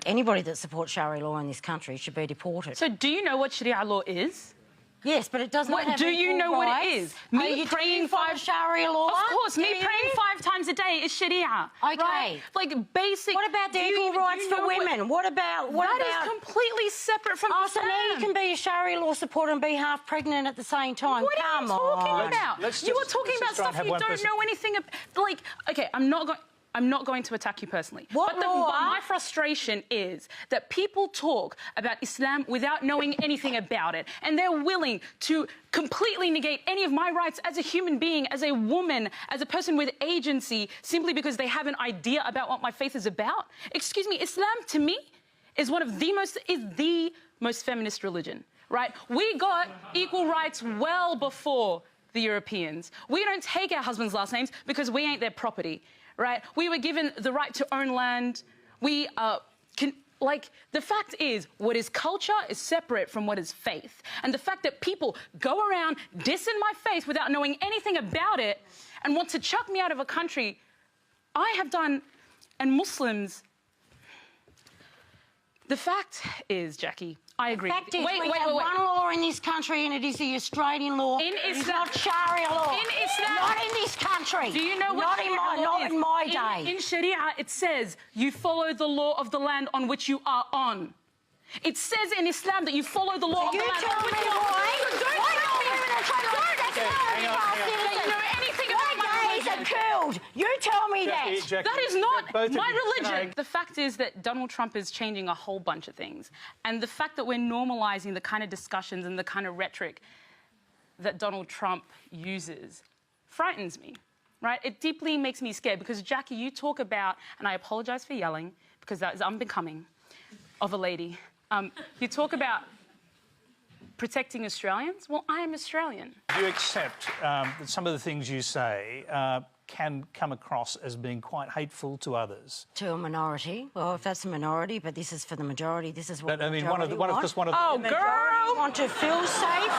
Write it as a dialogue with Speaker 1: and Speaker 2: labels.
Speaker 1: anybody that supports Sharia law in this country should be deported.
Speaker 2: So do you know what Sharia law is?
Speaker 1: Yes, but it doesn't have
Speaker 2: Do you know
Speaker 1: rights.
Speaker 2: what it is? Me praying five
Speaker 1: Sharia law.
Speaker 2: Of course, me praying 5 times a day is Sharia.
Speaker 1: Okay.
Speaker 2: Right? Like basic.
Speaker 1: What about the equal rights for women? What about
Speaker 2: that is completely separate from
Speaker 1: so now you can be a Sharia law supporter and be half pregnant at the same time.
Speaker 2: What are you talking about? You are talking about stuff you don't know anything about. Like, okay, I'm not going to attack you personally. But my frustration is that people talk about Islam without knowing anything about it, and they're willing to completely negate any of my rights as a human being, as a woman, as a person with agency, simply because they have an idea about what my faith is about. Excuse me, Islam to me is the most feminist religion, right? We got equal rights well before the Europeans. We don't take our husbands' last names because we ain't their property. Right? We were given the right to own land. We the fact is, what is culture is separate from what is faith. And the fact that people go around dissing my faith without knowing anything about it and want to chuck me out of a country I have done, and Muslims. The fact is, Jackie, I agree.
Speaker 1: The fact is, we have one law in this country, and it is the Australian law. It's not Sharia law.
Speaker 2: In Islam,
Speaker 1: not in this country.
Speaker 2: Do you know what
Speaker 1: not in my day.
Speaker 2: In Sharia, it says you follow the law of the land on which you are on. It says in Islam that you follow the law of the land on which you are on.
Speaker 1: Don't tell me women are trying to You tell me that.
Speaker 2: Jackie, that is not my religion. The fact is that Donald Trump is changing a whole bunch of things. And the fact that we're normalising the kind of discussions and the kind of rhetoric that Donald Trump uses frightens me, right? It deeply makes me scared because, Jackie, you talk about, and I apologise for yelling because that is unbecoming of a lady. You talk about protecting Australians. Well, I am Australian.
Speaker 3: Do you accept that some of the things you say can come across as being quite hateful to others?
Speaker 1: To a minority. Well, if that's a minority, but this is for the majority. This is what
Speaker 3: I mean,
Speaker 1: the majority want.
Speaker 2: Oh, girl!
Speaker 1: The majority want to feel safe.